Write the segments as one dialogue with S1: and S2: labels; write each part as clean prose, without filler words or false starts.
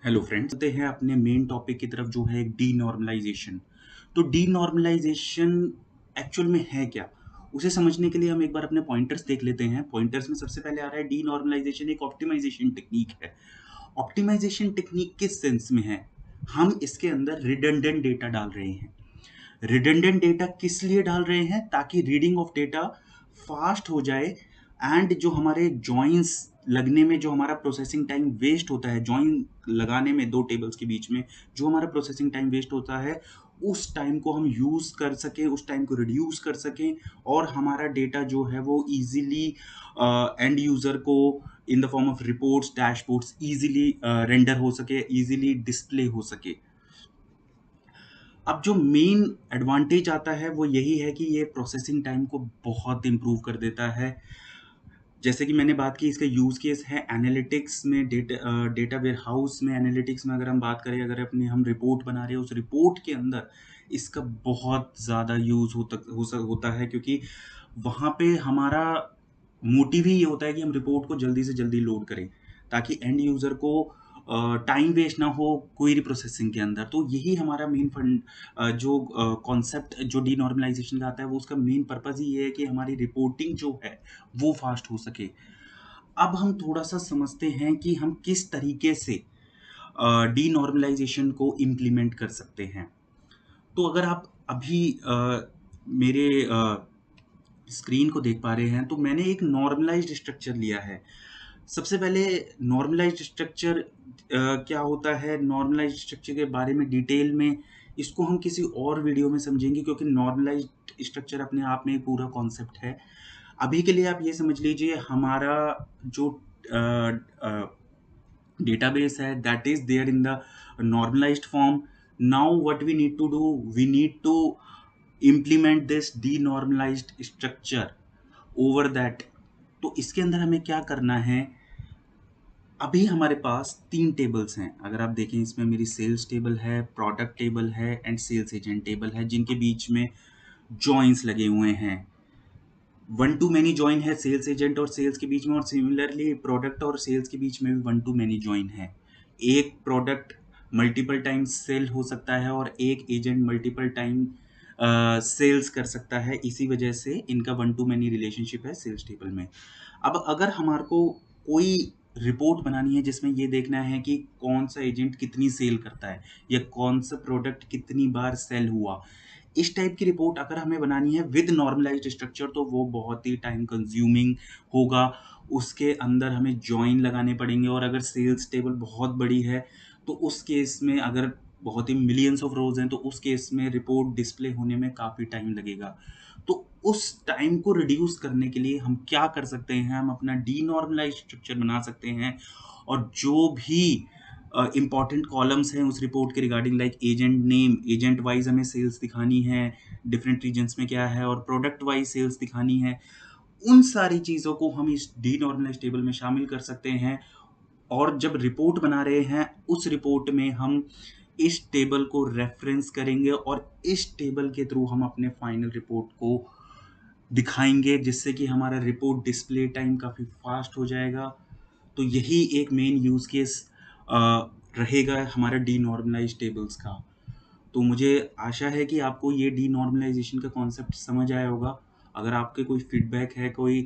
S1: Hello friends, चलते हैं अपने मेन टॉपिक की तरफ जो है डीनॉर्मलाइजेशन। तो डीनॉर्मलाइजेशन एक्चुअल में है क्या, उसे समझने के लिए हम एक बार अपने पॉइंटर्स देख लेते हैं। पॉइंटर्स में सबसे पहले आ रहा है डीनॉर्मलाइजेशन एक ऑप्टिमाइजेशन टेक्निक है। ऑप्टिमाइजेशन टेक्निक किस सेंस में है? हम इसके अंदर रिडंडेंट डेटा डाल रहे हैं। रिडंडेंट डेटा किस लिए डाल रहे हैं? ताकि रीडिंग ऑफ डेटा फास्ट हो जाए एंड जो हमारे जॉइंस लगने में जो हमारा प्रोसेसिंग टाइम वेस्ट होता है, जॉइन लगाने में दो टेबल्स के बीच में जो हमारा प्रोसेसिंग टाइम वेस्ट होता है, उस टाइम को हम यूज़ कर सकें, उस टाइम को रिड्यूस कर सकें और हमारा डेटा जो है वो इजीली एंड यूज़र को in the form of reports, dashboards easily render हो सके, इजीली डिस्प्ले हो सके। अब जो मेन एडवांटेज आता है वो यही है कि ये प्रोसेसिंग टाइम को बहुत इम्प्रूव कर देता है। जैसे कि मैंने बात की, इसका यूज़ केस है एनालिटिक्स में, डेटा वेयरहाउस में। एनालिटिक्स में अगर हम बात करें, अगर अपनी हम रिपोर्ट बना रहे हैं, उस रिपोर्ट के अंदर इसका बहुत ज़्यादा यूज़ होता है, क्योंकि वहाँ पे हमारा मोटिव ही ये होता है कि हम रिपोर्ट को जल्दी से जल्दी लोड करें ताकि एंड यूज़र को टाइम वेस्ट ना हो क्वेरी प्रोसेसिंग के अंदर। तो यही हमारा मेन फंड जो कॉन्सेप्ट जो डीनॉर्मलाइजेशन का आता है, वो उसका मेन पर्पस ही ये है कि हमारी रिपोर्टिंग जो है वो फास्ट हो सके। अब हम थोड़ा सा समझते हैं कि हम किस तरीके से डीनॉर्मलाइजेशन को इम्प्लीमेंट कर सकते हैं। तो अगर आप अभी मेरे स्क्रीन को देख पा रहे हैं, तो मैंने एक नॉर्मलाइज्ड स्ट्रक्चर लिया है। सबसे पहले नॉर्मलाइज्ड स्ट्रक्चर क्या होता है, नॉर्मलाइज्ड स्ट्रक्चर के बारे में डिटेल में इसको हम किसी और वीडियो में समझेंगे, क्योंकि नॉर्मलाइज्ड स्ट्रक्चर अपने आप में एक पूरा कॉन्सेप्ट है। अभी के लिए आप ये समझ लीजिए, हमारा जो database है, that is there in the normalized form. Now what we need to do, we need to implement this denormalized structure over that. तो इसके अंदर हमें क्या करना है? अभी हमारे पास 3 टेबल्स हैं। अगर आप देखें, इसमें मेरी सेल्स टेबल है, प्रोडक्ट टेबल है एंड सेल्स एजेंट टेबल है, जिनके बीच में जॉइंस लगे हुए हैं। वन टू मैनी जॉइन है सेल्स एजेंट और सेल्स के बीच में, और सिमिलरली प्रोडक्ट और सेल्स के बीच में भी वन टू मैनी जॉइन है। एक प्रोडक्ट मल्टीपल टाइम सेल हो सकता है और एक एजेंट मल्टीपल टाइम सेल्स कर सकता है। इसी वजह से इनका वन टू मैनी रिलेशनशिप है सेल्स टेबल में। अब अगर हमारे को कोई रिपोर्ट बनानी है जिसमें ये देखना है कि कौन सा एजेंट कितनी सेल करता है या कौन सा प्रोडक्ट कितनी बार सेल हुआ, इस टाइप की रिपोर्ट अगर हमें बनानी है विद नॉर्मलाइज्ड स्ट्रक्चर, तो वो बहुत ही टाइम कंज्यूमिंग होगा। उसके अंदर हमें जॉइन लगाने पड़ेंगे, और अगर सेल्स टेबल बहुत बड़ी है तो उस केस में, अगर बहुत ही मिलियंस ऑफ रोज हैं, तो उस केस में रिपोर्ट डिस्प्ले होने में काफ़ी टाइम लगेगा। तो उस टाइम को रिड्यूस करने के लिए हम क्या कर सकते हैं? हम अपना डीनॉर्मलाइज्ड स्ट्रक्चर बना सकते हैं, और जो भी इम्पॉर्टेंट कॉलम्स हैं उस रिपोर्ट के regarding, like agent name, agent wise हमें सेल्स दिखानी है डिफरेंट रीजन्स में क्या है, और प्रोडक्ट वाइज सेल्स दिखानी है, उन सारी चीज़ों को हम इस डीनॉर्मलाइज टेबल में शामिल कर सकते हैं। और जब रिपोर्ट बना रहे हैं, उस रिपोर्ट में हम इस टेबल को रेफरेंस करेंगे और इस टेबल के थ्रू हम अपने फाइनल रिपोर्ट को दिखाएंगे, जिससे कि हमारा रिपोर्ट डिस्प्ले टाइम काफ़ी फास्ट हो जाएगा। तो यही एक मेन यूज़ केस रहेगा हमारा डीनॉर्मलाइज टेबल्स का। तो मुझे आशा है कि आपको ये डीनॉर्मलाइजेशन का कॉन्सेप्ट समझ आया होगा। अगर आपके कोई फीडबैक है, कोई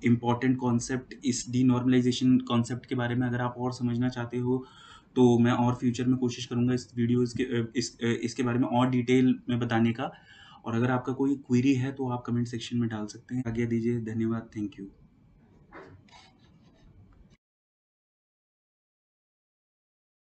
S1: इम्पॉर्टेंट कॉन्सेप्ट इस डीनॉर्मलाइजेशन कॉन्सेप्ट के बारे में अगर आप और समझना चाहते हो, तो मैं और फ्यूचर में कोशिश करूँगा इस वीडियोज़ के इसके बारे में और डिटेल में बताने का। और अगर आपका कोई क्वेरी है तो आप कमेंट सेक्शन में डाल सकते हैं। आज्ञा दीजिए, धन्यवाद, थैंक यू।